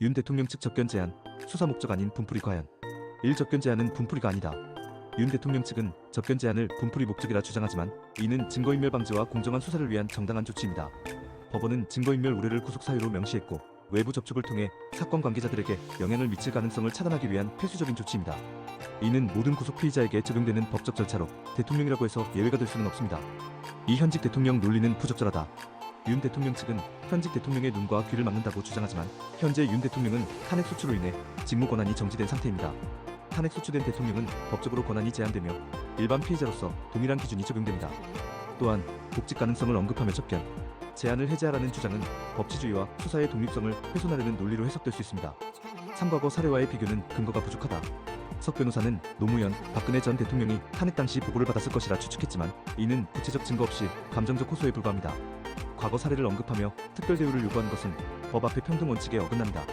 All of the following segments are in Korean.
윤 대통령 측 접견 제안, 수사 목적 아닌 분풀이 과연 1. 접견 제안은 분풀이가 아니다. 윤 대통령 측은 접견 제안을 분풀이 목적이라 주장하지만 이는 증거인멸 방지와 공정한 수사를 위한 정당한 조치입니다. 법원은 증거인멸 우려를 구속 사유로 명시했고 외부 접촉을 통해 사건 관계자들에게 영향을 미칠 가능성을 차단하기 위한 필수적인 조치입니다. 이는 모든 구속 피의자에게 적용되는 법적 절차로 대통령이라고 해서 예외가 될 수는 없습니다. 이 현직 대통령 논리는 부적절하다. 윤 대통령 측은 현직 대통령의 눈과 귀를 막는다고 주장하지만 현재 윤 대통령은 탄핵 소추로 인해 직무 권한이 정지된 상태입니다. 탄핵 소추된 대통령은 법적으로 권한이 제한되며 일반 피의자로서 동일한 기준이 적용됩니다. 또한 복직 가능성을 언급하며 접견, 제한을 해제하라는 주장은 법치주의와 수사의 독립성을 훼손하려는 논리로 해석될 수 있습니다. 삼과거 사례와의 비교는 근거가 부족하다. 석 변호사는 노무현, 박근혜 전 대통령이 탄핵 당시 보고를 받았을 것이라 추측했지만 이는 구체적 증거 없이 감정적 호소에 불과합니다. 과거 사례를 언급하며 특별 대우를 요구하는 것은 법 앞의 평등 원칙에 어긋납니다.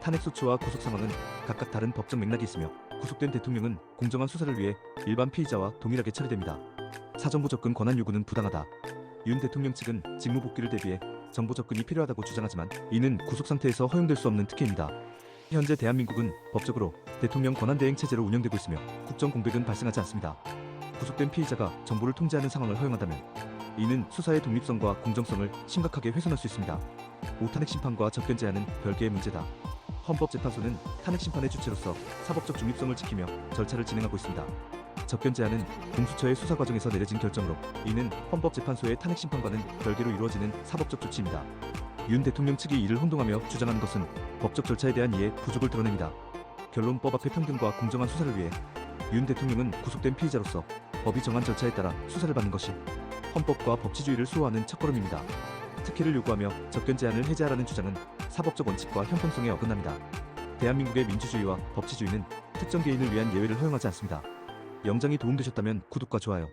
탄핵 소추와 구속 상황은 각각 다른 법적 맥락이 있으며 구속된 대통령은 공정한 수사를 위해 일반 피의자와 동일하게 처리됩니다. 사정보 접근 권한 요구는 부당하다. 윤 대통령 측은 직무 복귀를 대비해 정보 접근이 필요하다고 주장하지만 이는 구속 상태에서 허용될 수 없는 특혜입니다. 현재 대한민국은 법적으로 대통령 권한대행 체제로 운영되고 있으며 국정 공백은 발생하지 않습니다. 구속된 피의자가 정보를 통제하는 상황을 허용한다면 이는 수사의 독립성과 공정성을 심각하게 훼손할 수 있습니다. 5. 탄핵 심판과 접견 제한은 별개의 문제다. 헌법재판소는 탄핵 심판의 주체로서 사법적 중립성을 지키며 절차를 진행하고 있습니다. 접견 제한은 공수처의 수사 과정에서 내려진 결정으로 이는 헌법재판소의 탄핵 심판과는 별개로 이루어지는 사법적 조치입니다. 윤 대통령 측이 이를 혼동하며 주장하는 것은 법적 절차에 대한 이해 부족을 드러냅니다. 결론 법 앞의 평등과 공정한 수사를 위해 윤 대통령은 구속된 피의자로서 법이 정한 절차에 따라 수사를 받는 것이 헌법과 법치주의를 수호하는 첫걸음입니다. 특혜를 요구하며 접견 제한을 해제하라는 주장은 사법적 원칙과 형평성에 어긋납니다. 대한민국의 민주주의와 법치주의는 특정 개인을 위한 예외를 허용하지 않습니다. 영상이 도움되셨다면 구독과 좋아요